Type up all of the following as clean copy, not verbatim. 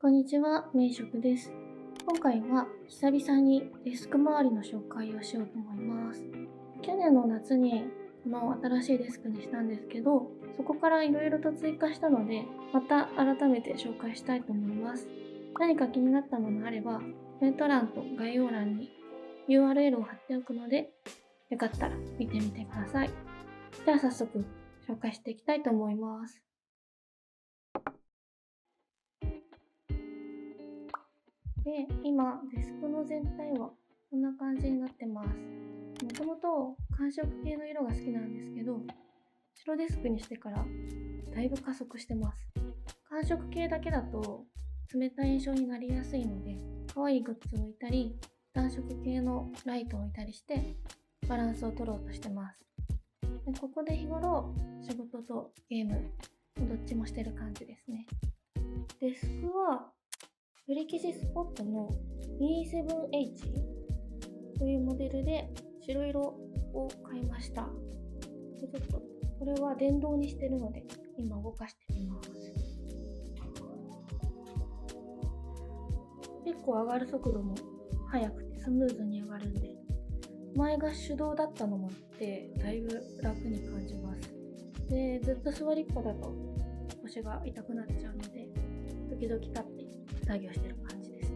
こんにちは、名食です。今回は久々にデスク周りの紹介をしようと思います。去年の夏にこの新しいデスクにしたんですけど、そこからいろいろと追加したので、また改めて紹介したいと思います。何か気になったものあれば、コメント欄と概要欄に URL を貼っておくので、よかったら見てみてください。では早速紹介していきたいと思います。で、今、デスクの全体はこんな感じになってます。もともと寒色系の色が好きなんですけど、白デスクにしてからだいぶ加速してます。寒色系だけだと冷たい印象になりやすいので、可愛いグッズを置いたり、暖色系のライトを置いたりしてバランスを取ろうとしてます。で、ここで日頃仕事とゲームどっちもしてる感じですね。デスクはブリキジスポットの B7H というモデルで白色を買いました。でちょっとこれは電動にしてるので今動かしてみます。結構上がる速度も速くてスムーズに上がるんで、前が手動だったのもあってだいぶ楽に感じます。で、ずっと座りっぱだと腰が痛くなっちゃうので、時々立って作業してる感じです。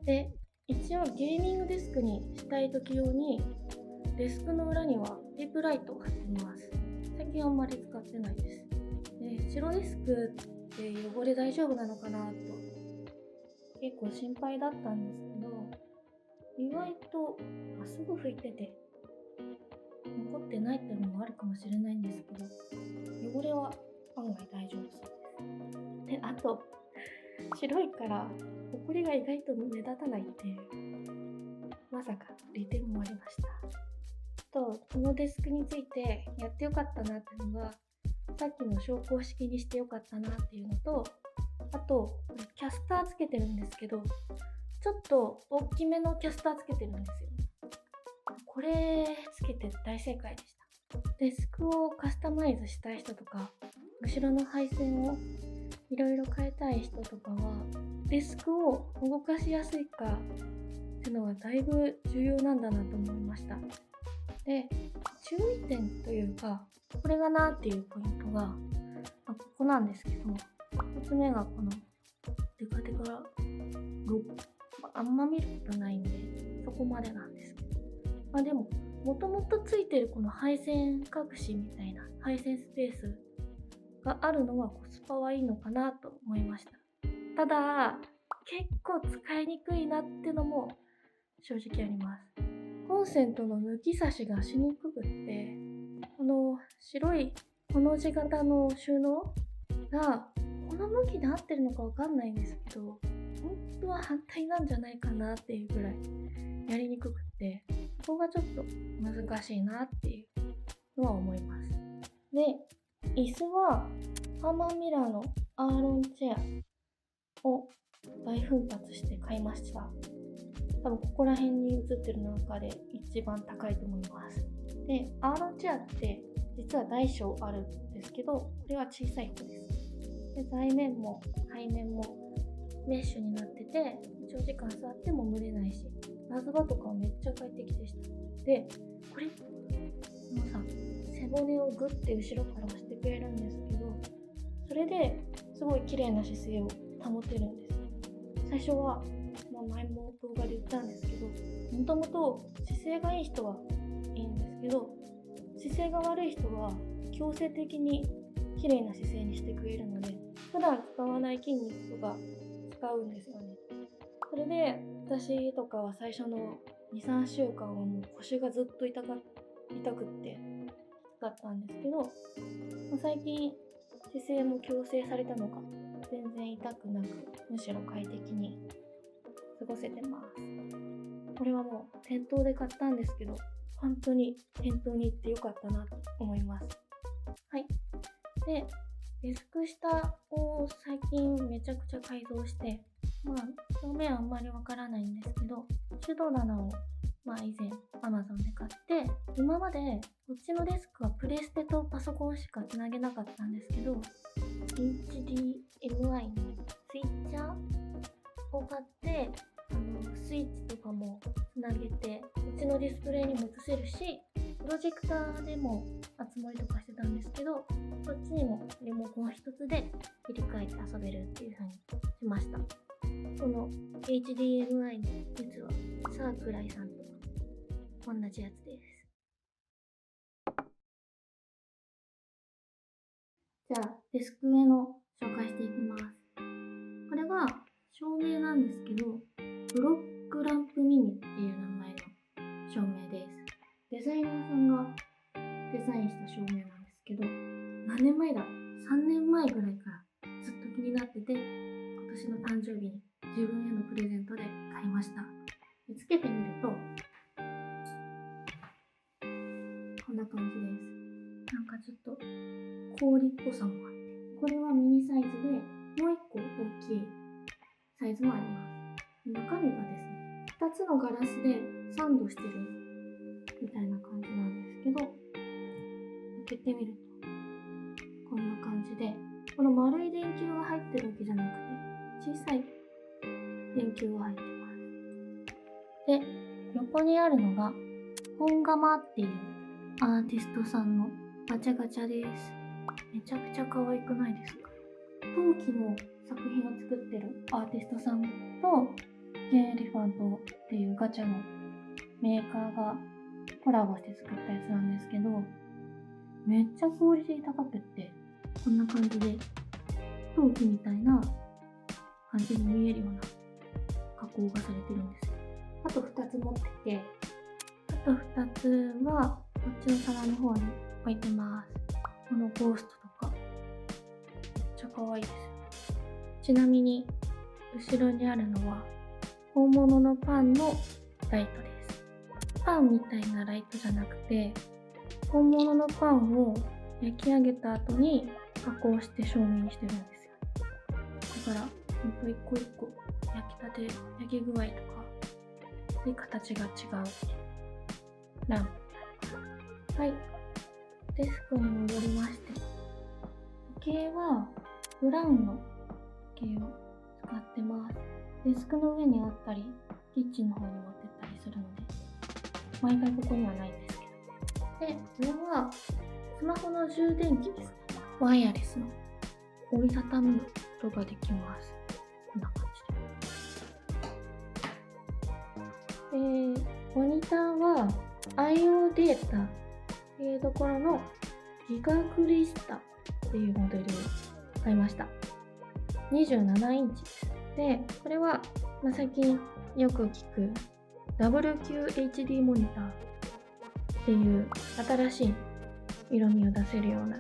で、一応ゲーミングデスクにしたい時用にデスクの裏にはテープライトを貼ってます。最近あんまり使ってないです。で、白デスクって汚れ大丈夫なのかなと結構心配だったんですけど、意外とすぐ拭いてて残ってないっていうのもあるかもしれないんですけど、汚れは案外大丈夫そうです。で、あと白いからホコリが意外と目立たないっていう、まさか利点もありました。と、このデスクについてやってよかったなっていうのが、さっきの昇降式にしてよかったなっていうのと、あとキャスターつけてるんですけど、ちょっと大きめのキャスターつけてるんですよ。これつけて大正解でした。デスクをカスタマイズしたい人とか、後ろの配線をいろいろ変えたい人とかは、デスクを動かしやすいかっていうのがだいぶ重要なんだなと思いました。で、注意点というか、これがなっていうポイントが、ここなんですけど、1つ目がこのデカデカロゴ、あんま見ることないんでそこまでなんですけど、でももともとついてるこの配線隠しみたいな配線スペースがあるのはコスパはいいのかなと思いました。ただ結構使いにくいなってのも正直あります。コンセントの抜き差しがしにくくって、この白いこの字型の収納がこの向きで合ってるのかわかんないんですけど、本当は反対なんじゃないかなっていうぐらいやりにくくて、そこがちょっと難しいなっていうのは思います。で、椅子はハーマンミラーのアーロンチェアを大奮発して買いました。多分ここら辺に写ってる中で一番高いと思います。で、アーロンチェアって実は大小あるんですけど、これは小さい方です。で、座面も背面もメッシュになってて、長時間座っても蒸れないし、夏場とかめっちゃ快適でした。で、これもさ、背骨をグッて後ろから押してくれるんですけど、それですごい綺麗な姿勢を保てるんです。最初は、前も動画で言ったんですけど、もともと姿勢がいい人はいいんですけど、姿勢が悪い人は強制的に綺麗な姿勢にしてくれるので、普段使わない筋肉とか使うんですよね。それで私とかは最初の 2,3 週間はもう腰がずっと痛くってきつかったんですけど、最近姿勢も矯正されたのか全然痛くなく、むしろ快適に過ごせてます。これはもう店頭で買ったんですけど、本当に店頭に行ってよかったなと思います。はい。で、デスク下を最近めちゃくちゃ改造して、表面はあんまりわからないんですけど、手動棚を以前 Amazon で買って、今までこっちのデスクはプレステとパソコンしかつなげなかったんですけど、HDMI のスイッチャーるし、プロジェクターでも集まりとかしてたんですけど、こっちにもリモコン一つで切り替えて遊べるっていう風にしました。この HDMI の実はサークライさんと同じやつです。じゃあデスク上の紹介していきます。これは照明なんですけど、ブロックランプミニっていう名前の照明です。デザイナーさんがデザインした照明なんですけど、何年前だ ?3 年前ぐらいからずっと気になってて、今年の誕生日に自分へのプレゼントで買いました。つけてみるとこんな感じです。なんかちょっと氷っぽさもあって、これはミニサイズでもう一個大きいサイズもあります。中身がですね、2つのガラスでサンドしてるみたいな感じなんですけど、開けてみるとこんな感じで、この丸い電球が入ってるわけじゃなくて、小さい電球が入ってます。で、横にあるのが本窯っていうアーティストさんのガチャガチャです。めちゃくちゃ可愛くないですか？陶器の作品を作ってるアーティストさんとゲンエリファントっていうガチャのメーカーがコラボして作ったやつなんですけど、めっちゃクオリティ高くって、こんな感じで陶器みたいな感じに見えるような加工がされてるんですよ。あと2つ持ってて、あと2つはこっちの棚の方に置いてます。このゴーストとかめっちゃ可愛いです。ちなみに後ろにあるのは本物のパンのライトです。パンみたいなライトじゃなくて、本物のパンを焼き上げた後に加工して照明にしてるんですよ。だからほんと一個一個焼きたて、焼き具合とかで形が違うランプ。はい、デスクに戻りまして、時計はブラウンの時計を使ってます。デスクの上にあったり、キッチンの方に持ってったりするので、毎回ここにはないんですけど。で、これはスマホの充電器ですね。ワイヤレスの折りたたむことができます。こんな感じで。モニターは IO データっていうところのギガクリスタっていうモデルを買いました。27インチです。で、これは、最近よく聞く WQHD モニターっていう新しい色味を出せるような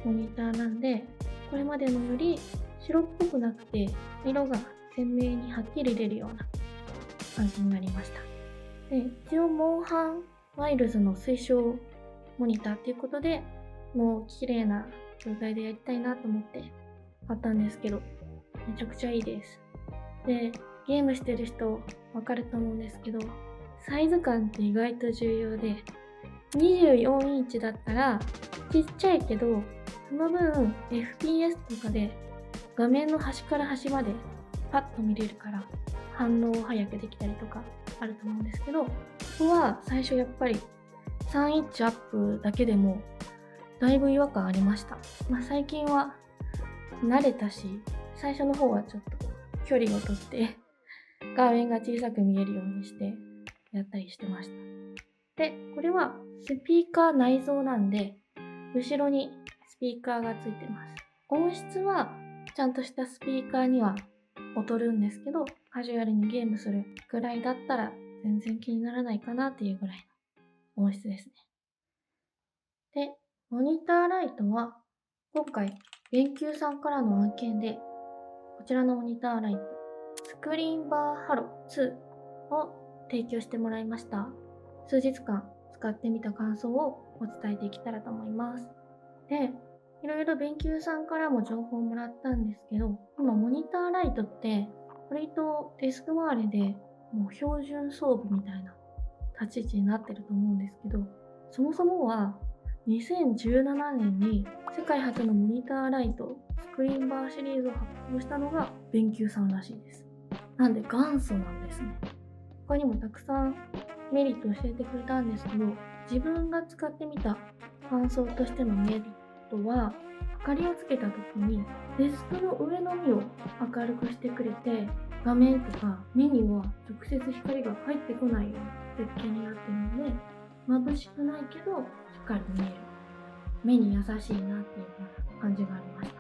モニターなんで、これまでのより白っぽくなくて色が鮮明にはっきり出るような感じになりました。で、一応モンハンワイルズの推奨モニターっていうことで、もう綺麗な状態でやりたいなと思って買ったんですけど、めちゃくちゃいいです。で、ゲームしてる人わかると思うんですけど、サイズ感って意外と重要で、24インチだったらちっちゃいけど、その分 FPS とかで画面の端から端までパッと見れるから反応を早くできたりとかあると思うんですけど、ここは最初やっぱり3インチアップだけでもだいぶ違和感ありました。最近は慣れたし、最初の方はちょっと距離をとって画面が小さく見えるようにしてやったりしてました。で、これはスピーカー内蔵なんで、後ろにスピーカーがついてます。音質はちゃんとしたスピーカーには劣るんですけど、カジュアルにゲームするぐらいだったら全然気にならないかなっていうぐらいの音質ですね。で、モニターライトは今回電球さんからの案件で、こちらのモニターライト、スクリーンバーハロ2を提供してもらいました。数日間使ってみた感想をお伝えできたらと思います。で、いろいろ電球さんからも情報をもらったんですけど、今モニターライトって割とデスク周りでもう標準装備みたいな立ち位置になってると思うんですけど、そもそもは2017年に世界初のモニターライトスクリーンバーシリーズを発表したのが電球さんらしいです。なんで元祖なんですね。他にもたくさんメリットを教えてくれたんですけど、自分が使ってみた感想としてのメリットは、明かりをつけた時にデスクの上のみを明るくしてくれて、画面とか目には直接光が入ってこないような設計になっているので、眩しくないけどしっかり見える、目に優しいなっていう感じがありました。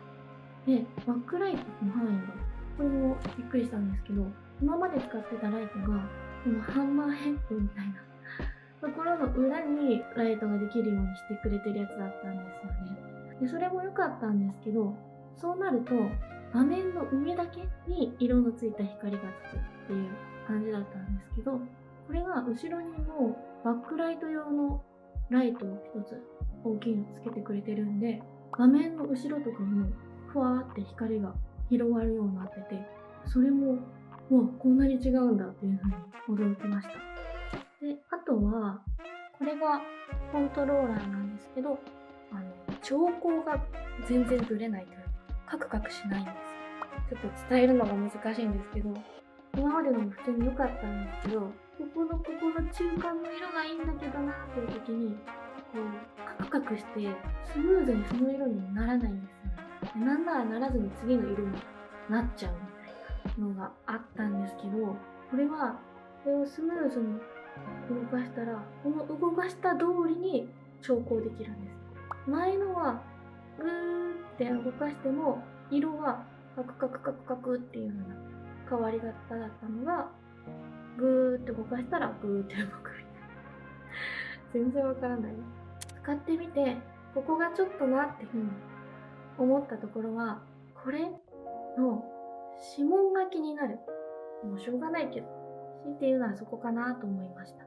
で、バックライトの範囲が、これもびっくりしたんですけど、今まで使ってたライトがこのハンマーヘッドみたいなところの裏にライトができるようにしてくれてるやつだったんですよね。で、それも良かったんですけど、そうなると画面の上だけに色のついた光がつくっていう感じだったんですけど、これが後ろにもバックライト用のライトを一つ大きいのつけてくれてるんで、画面の後ろとかもふわーって光が広がるようになってて、それもこんなに違うんだっていうふうに驚きました。で、あとはこれがコントローラーなんですけど、調光が全然ぶれないというか、カクカクしないんです。ちょっと伝えるのが難しいんですけど、今までのも普通に良かったんですけど、ここの中間の色がいいんだけどなっていう時に、こうカクカクしてスムーズにその色にならないんですよね。なんならならずに次の色になっちゃうみたいなのがあったんですけど、これをスムーズに動かしたら、この動かした通りに調光できるんです。前のはグーって動かしても色はカクカクカクカクっていう風な変わり方だったのが、グーって動かしたらグーって動くみたいな。全然わからない。使ってみて、ここがちょっとなっていう風に思ったところは、これの指紋が気になる。もうしょうがないけど、強いて言うのはそこかなと思いました。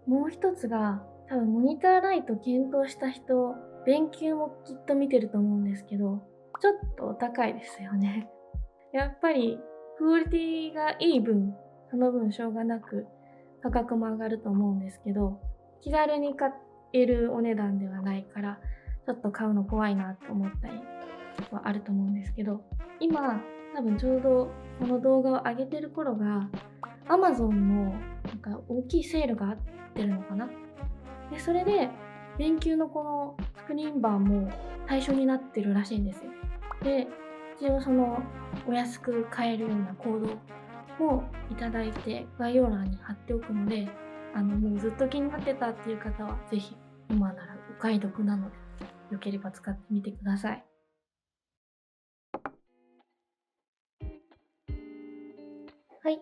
もう一つが、多分モニターライト検討した人、電球もきっと見てると思うんですけど、ちょっとお高いですよね。やっぱりクオリティがいい分、その分しょうがなく価格も上がると思うんですけど、気軽に買えるお値段ではないから、ちょっと買うの怖いなと思ったりはあると思うんですけど、今多分ちょうどこの動画を上げてる頃が Amazon のなんか大きいセールがあってるのかな。で、それで電球のこのスクリーンバーも対象になってるらしいんですよ。で、一応そのお安く買えるようなコードもいただいて概要欄に貼っておくので、もうずっと気になってたっていう方はぜひ今ならお買い得なので、よければ使ってみてください。はい、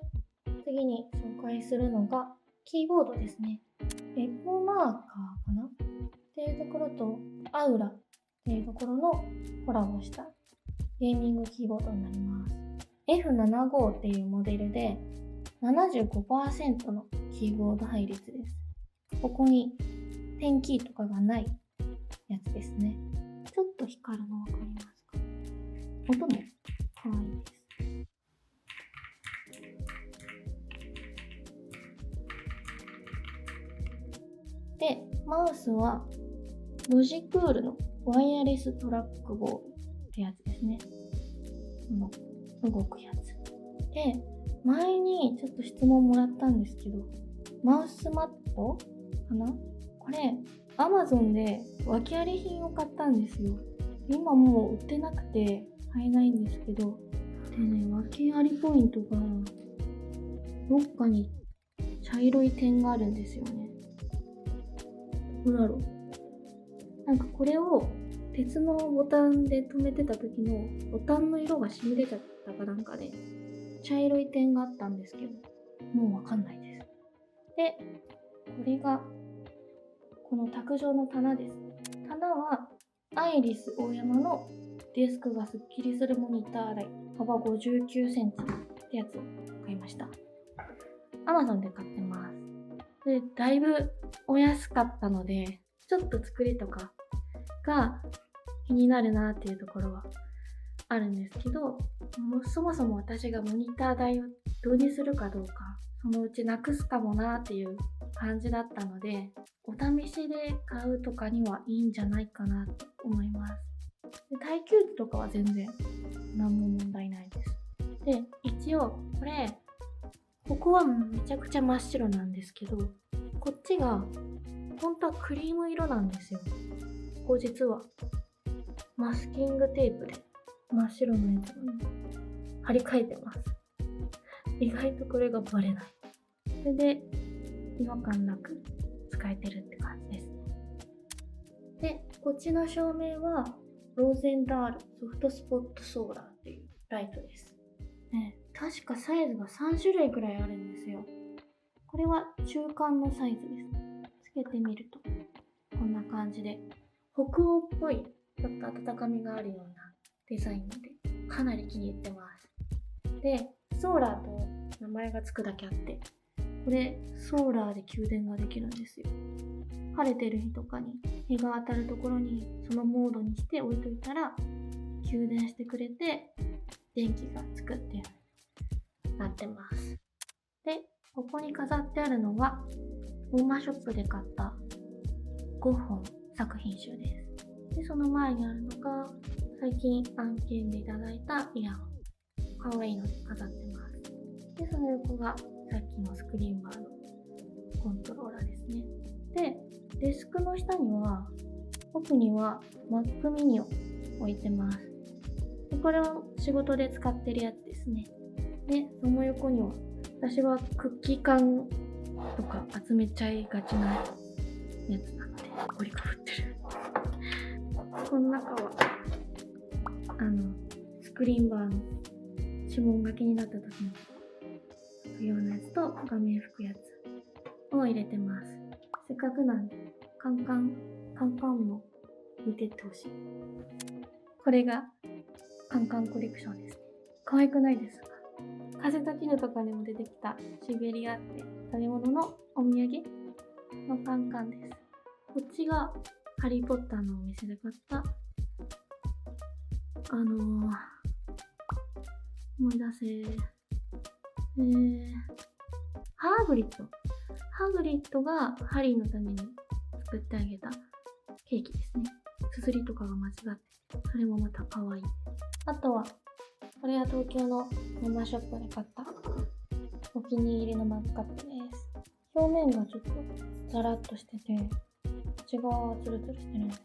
次に紹介するのがキーボードですね。エコマーカーかなっていうところとアウラっていうところのコラボしたゲーミングキーボードになります。F75 っていうモデルで 75% のキーボード配列です。ここにペンキーとかがないやつですね。ちょっと光るのわかりますか？音も可愛いです。で、マウスはロジクールのワイヤレストラックボールってやつですね。この動くやつ。で、前にちょっと質問もらったんですけど、マウスマットかな？これ、Amazon で訳あり品を買ったんですよ。今もう売ってなくて買えないんですけど、でね、訳ありポイントがどっかに茶色い点があるんですよね。どうだろう。なんかこれを鉄のボタンで留めてた時のボタンの色が染み出ちゃったかなんかで茶色い点があったんですけど、もうわかんないです。で、これがこの卓上の棚です。棚はアイリス大山のデスクがすっきりするモニター台幅59センチってやつを買いました。Amazon で買ってます。で、だいぶお安かったので、ちょっと作りとかが気になるなっていうところはあるんですけど、もうそもそも私がモニター台を導入するかどうか、そのうちなくすかもなっていう感じだったので、お試しで買うとかにはいいんじゃないかなと思います。で、耐久値とかは全然何も問題ないです。で、一応これここはめちゃくちゃ真っ白なんですけど、こっちが本当はクリーム色なんですよ。ここ実はマスキングテープで真っ白のやつに貼り替えてます。意外とこれがバレない。それで違和感なく使えてるって感じですね。で、こっちの照明はローゼンダールソフトスポットソーラーっていうライトです。確かサイズが3種類くらいあるんですよ。これは中間のサイズです。つけてみるとこんな感じで北欧っぽいちょっと温かみがあるようなデザインでかなり気に入ってます。で、ソーラーと名前がつくだけあって、これソーラーで給電ができるんですよ。晴れてる日とかに日が当たるところにそのモードにして置いといたら給電してくれて電気がつくっていうなってます。で、ここに飾ってあるのはウォーマーショップで買った5本作品集です。で、その前にあるのが最近案件でいただいたイヤホン。かわいいので飾ってます。で、その横がさっきのスクリーンバーのコントローラーですね。で、デスクの下には奥には Mac mini を置いてます。で、これを仕事で使ってるやつですね。で、その横には私はクッキー缶とか集めちゃいがちなやつなのでゴリかぶってる。この中はスクリーンバーの指紋が気になった時に拭くようなやつと画面拭くやつを入れてます。せっかくなんでカンカンも見てってほしい。これがカンカンコレクションです。可愛くないですか？風と絹とかでも出てきたシベリアって食べ物のお土産のカンカンです。こっちがハリーポッターのお店で買った思い出せハグリッドがハリーのために作ってあげたケーキですね。すすりとかが間違ってて、それもまた可愛い。あとはこれは東京のママショップで買ったお気に入りのマグカップです。表面がちょっとザラッとしてて内側はツルツルしてるんです。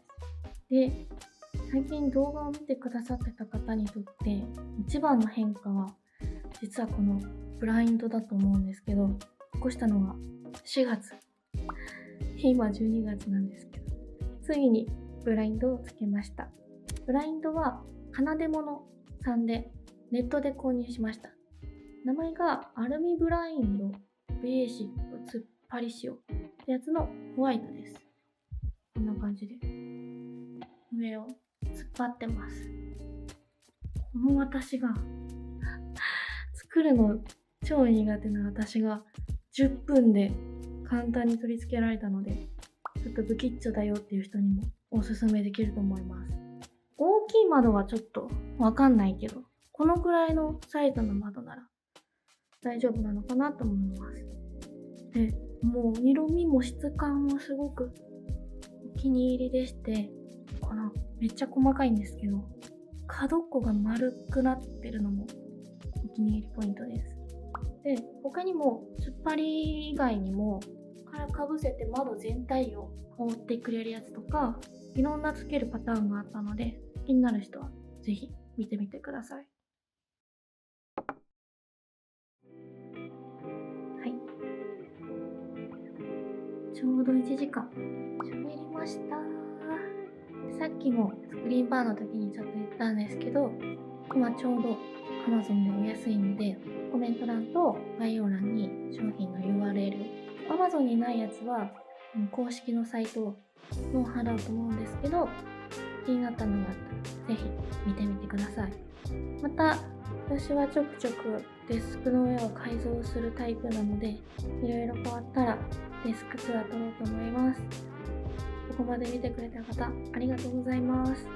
で、最近動画を見てくださってた方にとって一番の変化は実はこのブラインドだと思うんですけど、引っ越したのが4月。今12月なんですけど、ついにブラインドをつけました。ブラインドは奏で物さんでネットで購入しました。名前がアルミブラインドベーシック突っ張り仕様ってやつのホワイトです。こんな感じで上を突っ張ってます。この私が作るの超苦手な私が10分で簡単に取り付けられたので、ちょっと不吉祥だよっていう人にもおすすめできると思います。大きい窓はちょっとわかんないけど、このくらいのサイズの窓なら大丈夫なのかなと思います。で、もう色味も質感もすごくお気に入りでして、このめっちゃ細かいんですけど、角っこが丸くなってるのもお気に入りポイントです。で、他にも突っ張り以外にもからかぶせて窓全体を覆ってくれるやつとか、いろんなつけるパターンがあったので、気になる人はぜひ見てみてください。はい、ちょうど1時間喋りました。さっきもスクリーンバーの時にちょっと言ったんですけど、今ちょうど Amazon でお安いので、コメント欄と概要欄に商品の URL、Amazon にないやつは公式のサイトの貼ろうと思うんですけど、気になったのがあったらぜひ見てみてください。また私はちょくちょくデスクの上を改造するタイプなので、いろいろ変わったらデスクツアー撮ろうと思います。ここまで見てくれた方ありがとうございます。